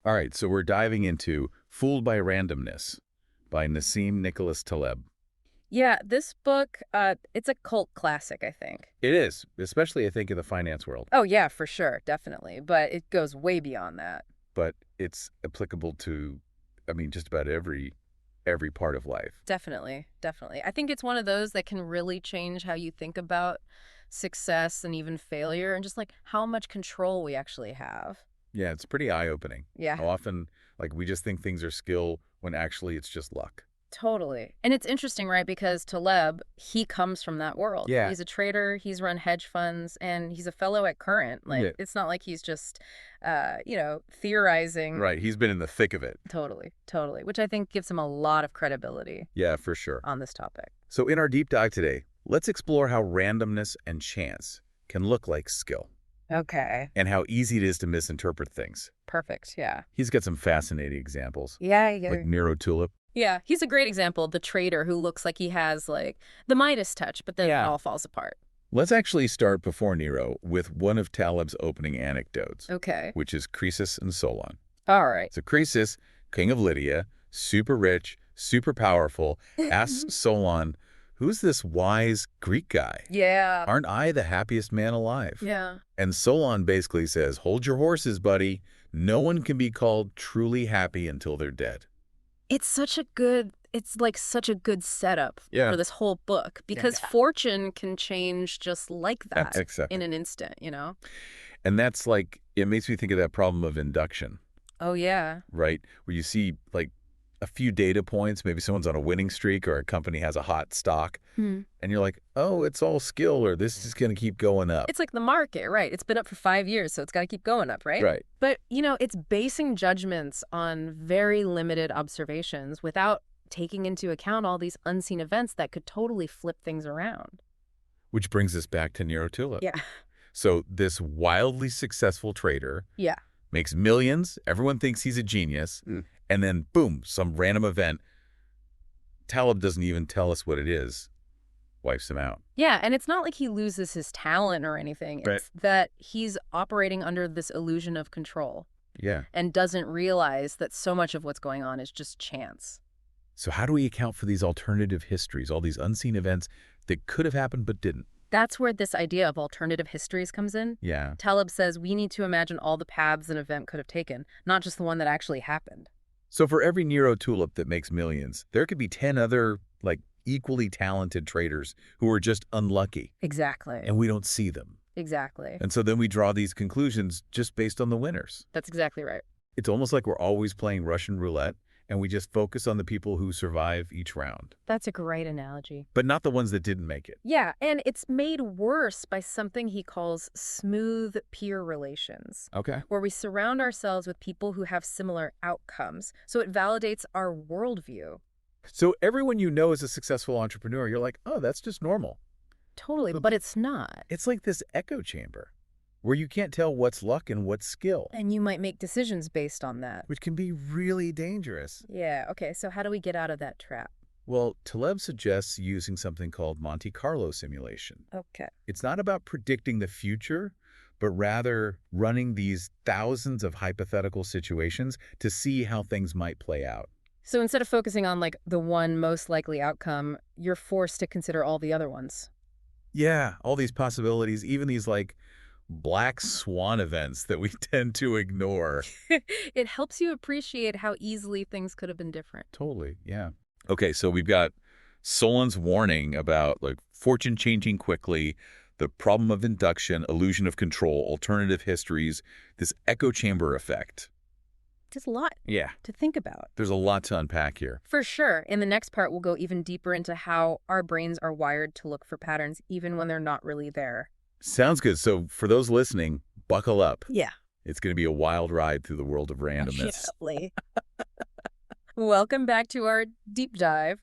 All right, so we're diving into Fooled by Randomness by Nassim Nicholas Taleb. Yeah, this book, it's a cult classic, I think. It is, especially I think in the finance world, Oh, yeah, for sure, definitely. But it goes way beyond that. but it's applicable to, I mean, just about every part of life. Definitely, definitely. I think it's one of those that can really change how you think about success and even failure and just like how much control we actually have. Yeah, it's pretty eye-opening. Yeah, How often, like, we just think things are skill when actually it's just luck. totally. And it's interesting, right? Because Taleb, he comes from that world. Yeah. He's a trader, he's run hedge funds, and he's a fellow at Current. Like, Yeah. it's not like he's just, theorizing. Right, he's been in the thick of it. Totally, totally. Which I think gives him a lot of credibility Yeah, for sure. on this topic. So in our deep dive today, let's explore how randomness and chance can look like skill Okay. and how easy it is to misinterpret things. Perfect. Yeah. He's got some fascinating examples, Yeah, yeah. like Nero Tulip. Yeah, he's a great example of the trader who looks like he has like the Midas touch, but then it Yeah. all falls apart. Let's actually start before Nero with one of Taleb's opening anecdotes, Okay. which is Croesus and Solon. All right. So Croesus, king of Lydia, super rich, super powerful, asks Solon, "Who's this wise Greek guy? Yeah. Aren't I the happiest man alive?" Yeah. And Solon basically says, "Hold your horses, buddy. No one can be called truly happy until they're dead." It's like such a good setup Yeah. for this whole book because fortune can change just like that Exactly. in an instant, you know? And that's like, it makes me think of that problem of induction, Oh, yeah. right? Where you see like a few data points, maybe someone's on a winning streak or a company has a hot stock, Hmm. and you're like, oh, it's all skill or this is going to keep going up. It's like the market, right? It's been up for 5 years, so it's got to keep going up, right? Right. But, it's basing judgments on very limited observations without taking into account all these unseen events that could totally flip things around. Which brings us back to Nero Tulip. Yeah. So this wildly successful trader Yeah. makes millions. Everyone thinks he's a genius. And then, boom, some random event. Taleb doesn't even tell us what it is. Wipes him out. Yeah, and it's not like he loses his talent or anything. Right. It's that he's operating under this illusion of control Yeah. and doesn't realize that so much of what's going on is just chance. So how do we account for these alternative histories, all these unseen events that could have happened but didn't? That's where this idea of alternative histories comes in. Yeah. Taleb says we need to imagine all the paths an event could have taken, not just the one that actually happened. So for every Nero Tulip that makes millions, there could be 10 other, like, equally talented traders who are just unlucky, Exactly. and we don't see them. Exactly. And so then we draw these conclusions just based on the winners. That's exactly right. It's almost like we're always playing Russian roulette, and we just focus on the people who survive each round, That's a great analogy. but not the ones that didn't make it. Yeah, and it's made worse by something he calls smooth peer relations, Okay. where we surround ourselves with people who have similar outcomes. So it validates our worldview. So everyone you know is a successful entrepreneur, you're like, oh, that's just normal. Totally, But- but it's not. It's like this echo chamber where you can't tell what's luck and what's skill, And you might make decisions based on that. which can be really dangerous. Yeah, okay, so how do we get out of that trap? Well, Taleb suggests using something called Monte Carlo simulation. Okay. It's not about predicting the future, but rather running these thousands of hypothetical situations to see how things might play out. So instead of focusing on like the one most likely outcome, you're forced to consider all the other ones. Yeah, all these possibilities, even these like black swan events that we tend to ignore. It helps you appreciate how easily things could have been different. Totally, yeah. Okay, so we've got Solon's warning about like fortune changing quickly, the problem of induction, illusion of control, alternative histories, this echo chamber effect. There's a lot Yeah, to think about. there's a lot to unpack here. For sure. In the next part, we'll go even deeper into how our brains are wired to look for patterns even when they're not really there. Sounds good. So for those listening, buckle up. Yeah. It's going to be a wild ride through the world of randomness. Definitely. Welcome back to our deep dive.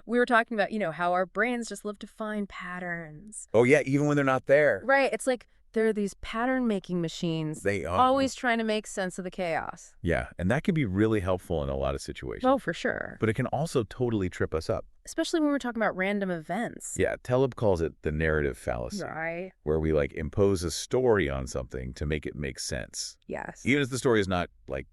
We were talking about, how our brains just love to find patterns. Oh, yeah, even when they're not there. Right. It's like there are these pattern-making machines They are. always trying to make sense of the chaos. Yeah, and that can be really helpful in a lot of situations. Oh, for sure. But it can also totally trip us up. Especially when we're talking about random events. Yeah, Taleb calls it the narrative fallacy, Right. where we like impose a story on something to make it make sense, Yes. even if the story is not like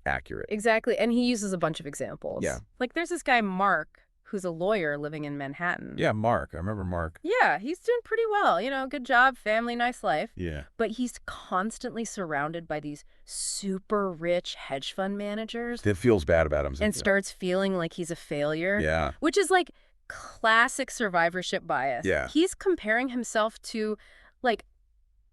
accurate. Exactly. And he uses a bunch of examples. Yeah. Like there's this guy, Mark, who's a lawyer living in Manhattan. Yeah, Mark. I remember Mark. Yeah, he's doing pretty well. Good job, family, nice life. Yeah. But he's constantly surrounded by these super rich hedge fund managers That feels bad about himself. and starts feeling like he's a failure. Yeah. Which is like classic survivorship bias. Yeah. He's comparing himself to like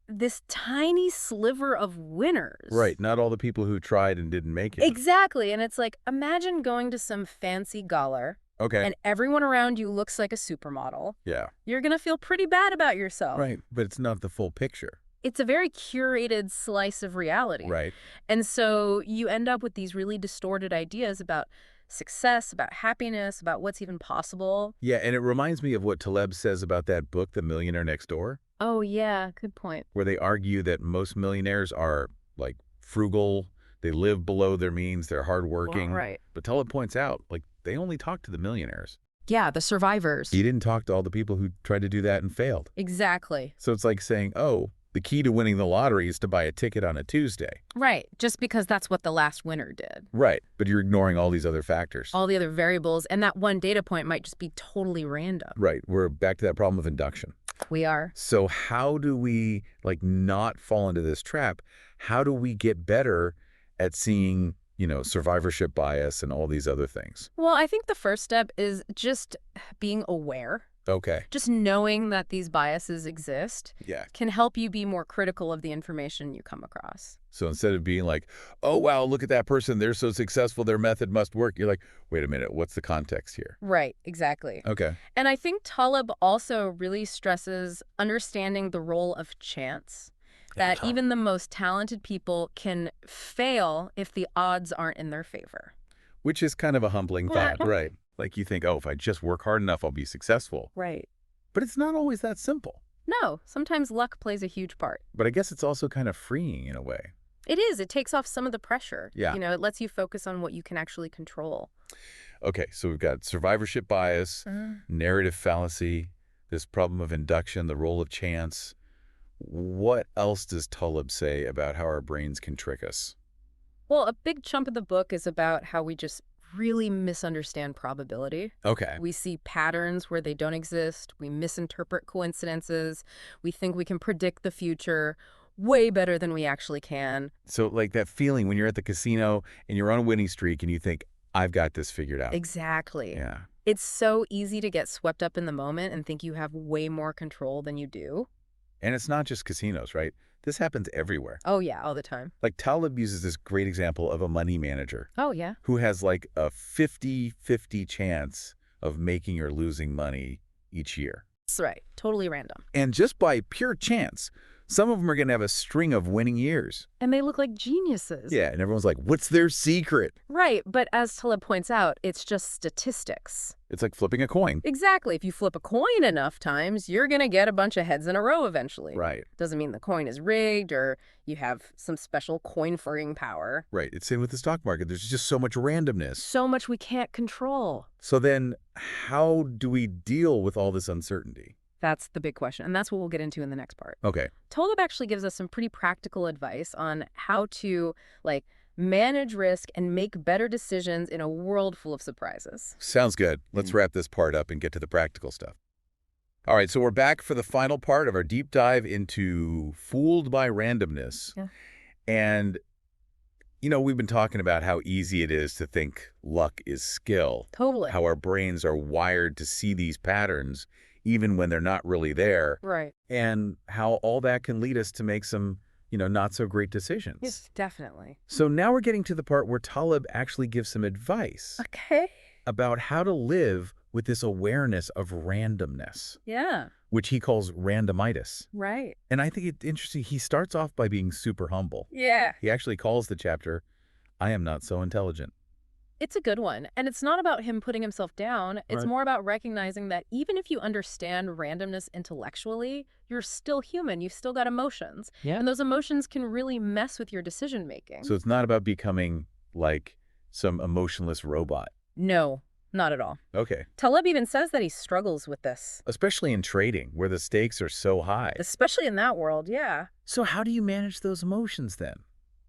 this tiny sliver of winners. Right. Not all the people who tried and didn't make it. Exactly. And it's like, imagine going to some fancy gala Okay. and everyone around you looks like a supermodel. Yeah. You're going to feel pretty bad about yourself. Right. But it's not the full picture. It's a very curated slice of reality. Right. And so you end up with these really distorted ideas about success, about happiness, about what's even possible. Yeah. And it reminds me of what Taleb says about that book, The Millionaire Next Door, Oh, yeah. Good point. where they argue that most millionaires are like frugal. They live below their means. They're hardworking. Right. But Taleb points out, like, they only talk to the millionaires. Yeah, the survivors. He didn't talk to all the people who tried to do that and failed. Exactly. So it's like saying, oh, the key to winning the lottery is to buy a ticket on a Tuesday. Right. Just because that's what the last winner did. Right. But you're ignoring all these other factors. All the other variables, and that one data point might just be totally random. Right. We're back to that problem of induction. We are. So how do we, like, not fall into this trap? How do we get better at seeing, survivorship bias and all these other things? Well, I think the first step is just being aware. Okay. Just knowing that these biases exist Yeah. can help you be more critical of the information you come across. So instead of being like, oh, wow, look at that person. They're so successful. Their method must work. You're like, wait a minute. What's the context here? Right, exactly. Okay. And I think Taleb also really stresses understanding the role of chance. That even the most talented people can fail if the odds aren't in their favor. Which is kind of a humbling thought, right? Like you think, oh, if I just work hard enough, I'll be successful. Right. But it's not always that simple. No, sometimes luck plays a huge part. But I guess it's also kind of freeing in a way. It is. It takes off some of the pressure. Yeah. It lets you focus on what you can actually control. Okay, so we've got survivorship bias, narrative fallacy, this problem of induction, the role of chance. What else does Taleb say about how our brains can trick us? Well, a big chunk of the book is about how we just really misunderstand probability. Okay. We see patterns where they don't exist. We misinterpret coincidences. We think we can predict the future way better than we actually can. So like that feeling when you're at the casino and you're on a winning streak and you think, I've got this figured out. Exactly. Yeah. It's so easy to get swept up in the moment and think you have way more control than you do. And it's not just casinos, right? This happens everywhere. Oh, yeah, all the time. Like Taleb uses this great example of a money manager Oh, yeah. who has like a 50-50 chance of making or losing money each year. That's right. Totally random. And just by pure chance, some of them are going to have a string of winning years. And they look like geniuses. Yeah, and everyone's like, what's their secret? Right, but as Taleb points out, it's just statistics. It's like flipping a coin. Exactly. If you flip a coin enough times, you're going to get a bunch of heads in a row eventually. Right. Doesn't mean the coin is rigged or you have some special coin-ferring power. Right. It's same with the stock market. There's just so much randomness. So much we can't control. So then how do we deal with all this uncertainty? That's the big question, and that's what we'll get into in the next part. Okay. Taleb actually gives us some pretty practical advice on how to, manage risk and make better decisions in a world full of surprises. Sounds good. Let's wrap this part up and get to the practical stuff. All right, so we're back for the final part of our deep dive into Fooled by Randomness. Yeah. And, we've been talking about how easy it is to think luck is skill. Totally. How our brains are wired to see these patterns even when they're not really there. Right. And how all that can lead us to make some, not so great decisions. Yes, definitely. So now we're getting to the part where Taleb actually gives some advice Okay. about how to live with this awareness of randomness, Yeah. which he calls randomitis. Right. And I think it's interesting. He starts off by being super humble. Yeah. He actually calls the chapter, I Am Not So Intelligent. It's a good one. And it's not about him putting himself down. It's Right. more about recognizing that even if you understand randomness intellectually, you're still human. You've still got emotions. Yeah. And those emotions can really mess with your decision making. So it's not about becoming like some emotionless robot. No, not at all. Okay. Taleb even says that he struggles with this, Especially in trading where the stakes are so high. especially in that world. Yeah. So how do you manage those emotions then?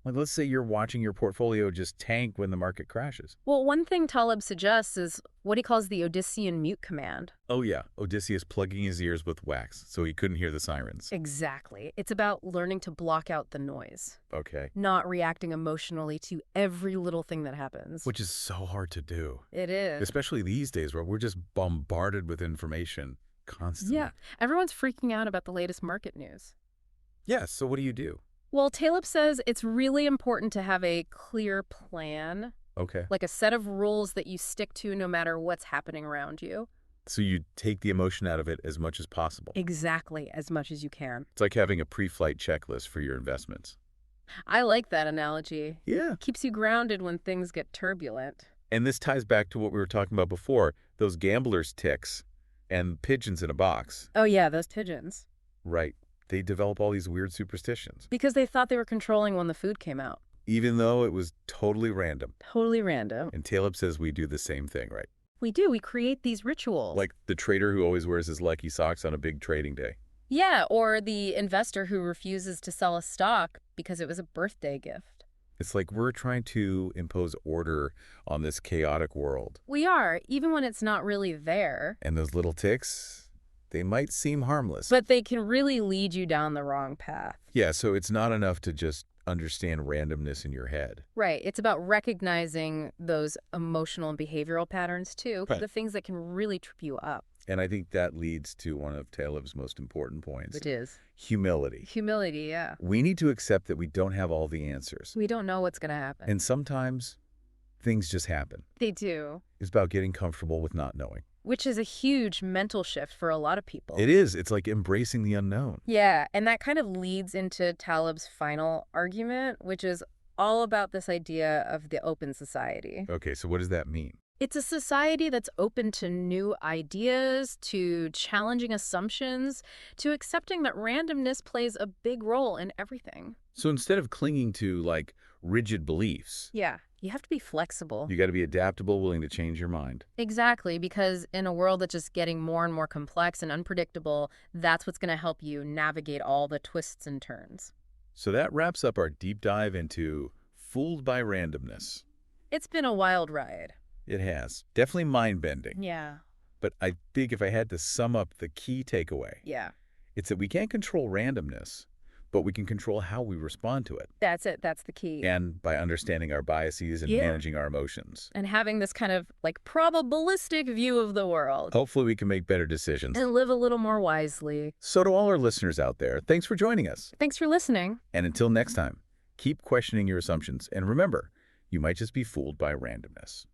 Like, let's say you're watching your portfolio just tank when the market crashes. Well, one thing Taleb suggests is what he calls the Odyssean mute command. Oh, yeah. Odysseus plugging his ears with wax so he couldn't hear the sirens. Exactly. It's about learning to block out the noise, Okay. not reacting emotionally to every little thing that happens. Which is so hard to do, It is. especially these days where we're just bombarded with information constantly. Yeah. Everyone's freaking out about the latest market news. Yeah, so what do you do? Well, Taleb says it's really important to have a clear plan, Okay. like a set of rules that you stick to no matter what's happening around you. So you take the emotion out of it as much as possible. Exactly, as much as you can. It's like having a pre-flight checklist for your investments. I like that analogy. Yeah. Keeps you grounded when things get turbulent. And this ties back to what we were talking about before, those gamblers' ticks and pigeons in a box. Oh yeah, those pigeons. Right. They develop all these weird superstitions, Because they thought they were controlling when the food came out. even though it was totally random. Totally random. And Taleb says we do the same thing, right? We do. We create these rituals. Like the trader who always wears his lucky socks on a big trading day. Yeah, or the investor who refuses to sell a stock because it was a birthday gift. It's like we're trying to impose order on this chaotic world. We are, even when it's not really there. And those little ticks, they might seem harmless. But they can really lead you down the wrong path. Yeah, so it's not enough to just understand randomness in your head. Right. It's about recognizing those emotional and behavioral patterns, too. Right. The things that can really trip you up. And I think that leads to one of Taleb's most important points. Which is? Humility. Humility, yeah. We need to accept that we don't have all the answers. We don't know what's going to happen. And sometimes things just happen. They do. It's about getting comfortable with not knowing. Which is a huge mental shift for a lot of people. It is. It's like embracing the unknown. Yeah, and that kind of leads into Taleb's final argument, which is all about this idea of the open society. Okay, so what does that mean? It's a society that's open to new ideas, to challenging assumptions, to accepting that randomness plays a big role in everything. So instead of clinging to, like, rigid beliefs, Yeah, you have to be flexible. you got to be adaptable, willing to change your mind. Exactly, because in a world that's just getting more and more complex and unpredictable, that's what's going to help you navigate all the twists and turns. So that wraps up our deep dive into Fooled by Randomness. It's been a wild ride. It has. Definitely mind-bending. Yeah. But I think if I had to sum up the key takeaway, Yeah. it's that we can't control randomness, but we can control how we respond to it. That's it. That's the key. And by understanding our biases and Yeah. managing our emotions. And having this kind of like probabilistic view of the world. Hopefully we can make better decisions. And live a little more wisely. So to all our listeners out there, thanks for joining us. Thanks for listening. And until next time, keep questioning your assumptions. And remember, you might just be fooled by randomness.